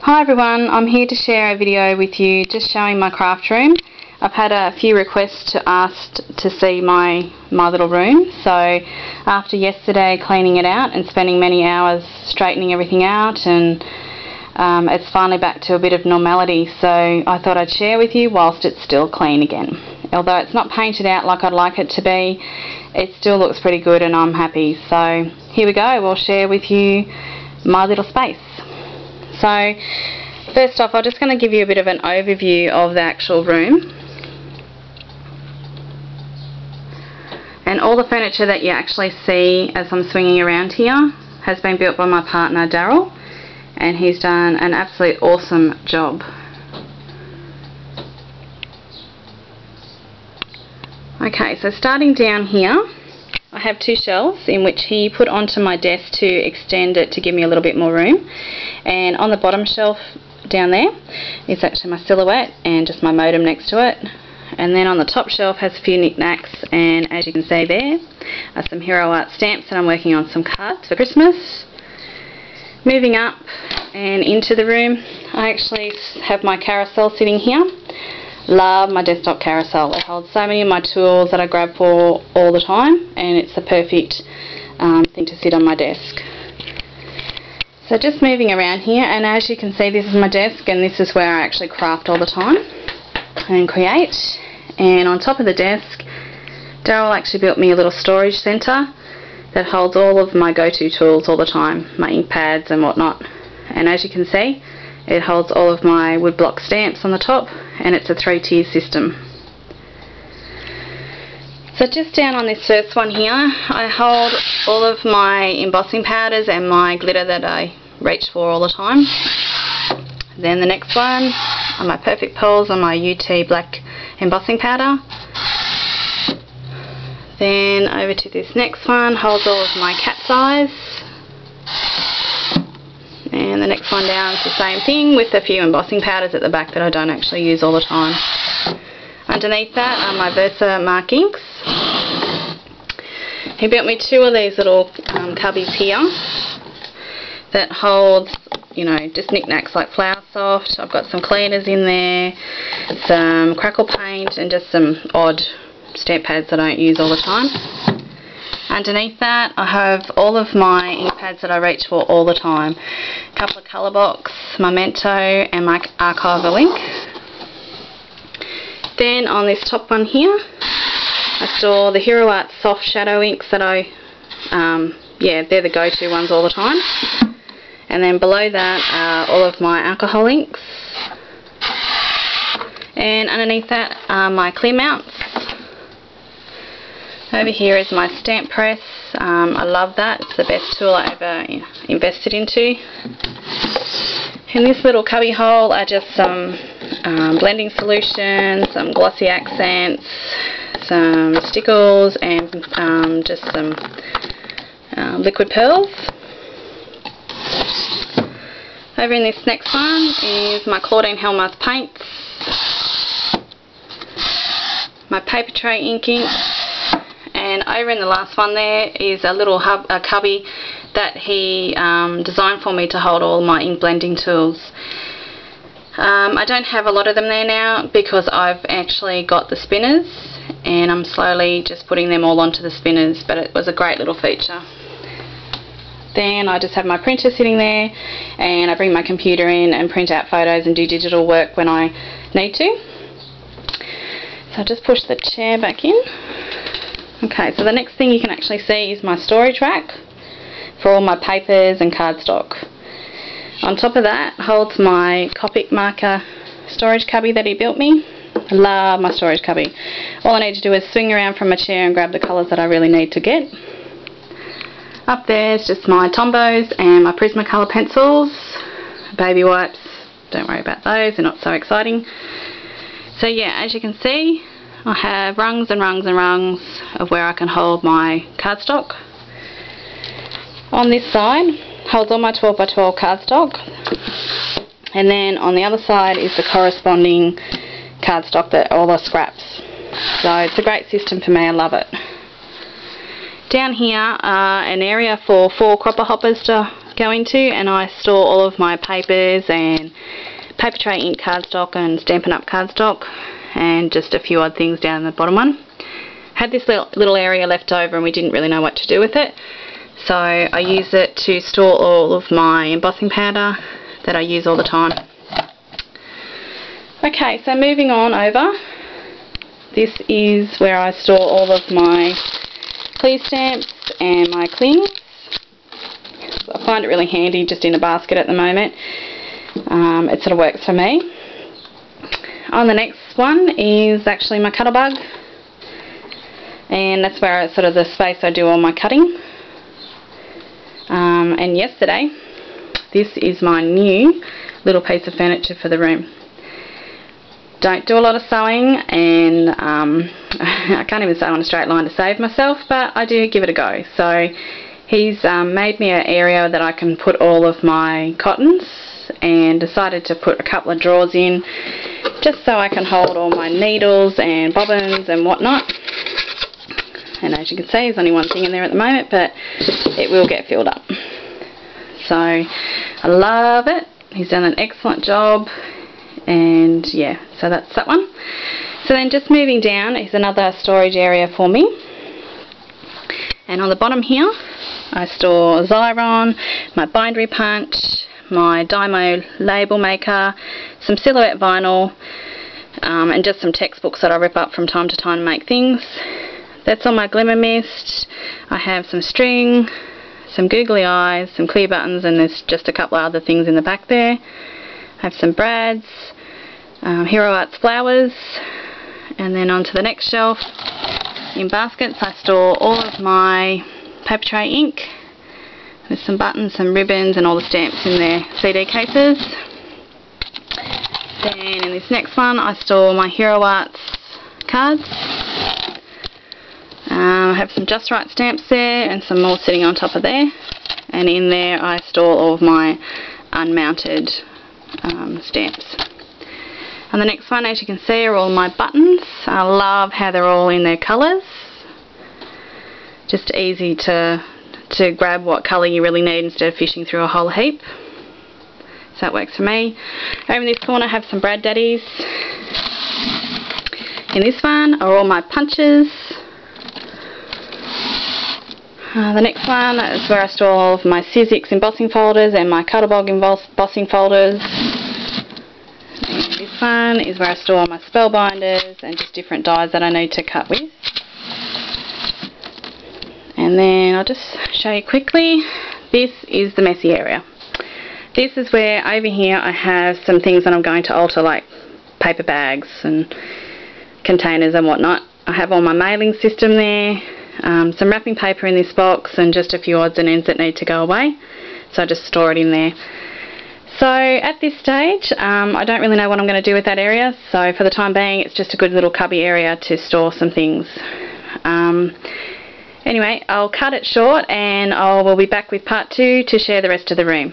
Hi everyone, I'm here to share a video with you just showing my craft room. I've had a few requests to ask to see my little room, so after yesterday cleaning it out and spending many hours straightening everything out, and it's finally back to a bit of normality, so I thought I'd share with you whilst it's still clean again. Although it's not painted out like I'd like it to be, it still looks pretty good and I'm happy. So here we go, we'll share with you my little space. So first off, I'm just going to give you a bit of an overview of the actual room. And all the furniture that you actually see as I'm swinging around here has been built by my partner Daryl, and he's done an absolutely awesome job. Okay, so starting down here, I have two shelves in which he put onto my desk to extend it to give me a little bit more room. And on the bottom shelf down there is actually my silhouette and just my modem next to it. And then on the top shelf has a few knickknacks, and as you can see there are some Hero Art stamps, and I'm working on some cards for Christmas. Moving up and into the room, I actually have my carousel sitting here. Love my desktop carousel. It holds so many of my tools that I grab for all the time, and it's the perfect thing to sit on my desk. So just moving around here, and as you can see, this is my desk, and this is where I actually craft all the time and create. And on top of the desk, Daryl actually built me a little storage centre that holds all of my go-to tools all the time, my ink pads and whatnot. And as you can see, it holds all of my woodblock stamps on the top, and it's a 3-tier system. So just down on this first one here, I hold all of my embossing powders and my glitter that I reach for all the time. Then the next one are my Perfect Pearls and my UT black embossing powder. Then over to this next one, holds all of my cat's eyes. And the next one down is the same thing, with a few embossing powders at the back that I don't actually use all the time. Underneath that are my Versamark inks. He built me two of these little cubbies here that holds, you know, just knickknacks like Flower Soft. I've got some cleaners in there, some crackle paint, and just some odd stamp pads that I don't use all the time. Underneath that I have all of my ink pads that I reach for all the time. A couple of Colourbox, my Memento, and my Archival ink. Then on this top one here, I store the Hero Art soft shadow inks that they're the go-to ones all the time. And then below that are all of my alcohol inks. And underneath that are my clear mounts. Over here is my stamp press. I love that. It's the best tool I ever invested into. In this little cubby hole are just some blending solutions, some glossy accents, some stickles, and just some liquid pearls. Over in this next one is my Claudine Helmuth paints, my paper tray inking. And over in the last one there is a little cubby that he designed for me to hold all my ink blending tools. I don't have a lot of them there now because I've actually got the spinners, and I'm slowly just putting them all onto the spinners, but it was a great little feature. Then I just have my printer sitting there, and I bring my computer in and print out photos and do digital work when I need to. So I'll just push the chair back in. Okay, so the next thing you can actually see is my storage rack for all my papers and cardstock. On top of that holds my Copic marker storage cubby that he built me. I love my storage cubby. All I need to do is swing around from my chair and grab the colours that I really need to get. Up there's just my Tombos and my Prismacolor pencils, baby wipes. Don't worry about those, they're not so exciting. So yeah, as you can see, I have rungs and rungs and rungs of where I can hold my cardstock. On this side holds all my 12 by 12 cardstock, and then on the other side is the corresponding cardstock, that all the scraps. So it's a great system for me, I love it. Down here an area for 4 cropper hoppers to go into, and I store all of my papers and paper tray ink cardstock and Stampin' Up! Cardstock, and just a few odd things down in the bottom one. Had this little area left over and we didn't really know what to do with it, so I use it to store all of my embossing powder that I use all the time. Okay, so moving on over, this is where I store all of my clear stamps and my clings. So I find it really handy just in a basket at the moment. It sort of works for me. On the next one is actually my Cuttlebug, and that's where it's sort of the space I do all my cutting. And yesterday, this is my new little piece of furniture for the room. Don't do a lot of sewing, and I can't even sew on a straight line to save myself, but I do give it a go. So he's made me an area that I can put all of my cottons, and decided to put a couple of drawers in just so I can hold all my needles and bobbins and whatnot. And as you can see, there's only one thing in there at the moment, but it will get filled up. So I love it. He's done an excellent job, and yeah, so that's that one. So then just moving down is another storage area for me, and on the bottom here I store Xyron, my bindery punch, my Dymo label maker, some silhouette vinyl, and just some textbooks that I rip up from time to time to make things. That's all my Glimmer Mist. I have some string, some googly eyes, some clear buttons, and there's just a couple of other things in the back there. I have some brads, Hero Arts flowers, and then onto the next shelf in baskets I store all of my paper tray ink. There's some buttons, some ribbons, and all the stamps in their CD cases. Then in this next one I store my Hero Arts cards. I have some Just Right stamps there, and some more sitting on top of there. And in there I store all of my unmounted stamps. On the next one, as you can see, are all my buttons. I love how they're all in their colours. Just easy to grab what colour you really need instead of fishing through a whole heap. So that works for me. Over in this corner I have some Brad Daddies. In this one are all my punches. The next one is where I store all of my Sizzix embossing folders and my Cuttlebug embossing folders. And this one is where I store all my spellbinders and just different dies that I need to cut with. And then I'll just show you quickly, this is the messy area. This is where over here I have some things that I'm going to alter, like paper bags and containers and whatnot. I have all my mailing system there, some wrapping paper in this box, and just a few odds and ends that need to go away. So I just store it in there. So at this stage I don't really know what I'm going to do with that area, so for the time being it's just a good little cubby area to store some things. Anyway, I'll cut it short, and I will be back with part 2 to share the rest of the room.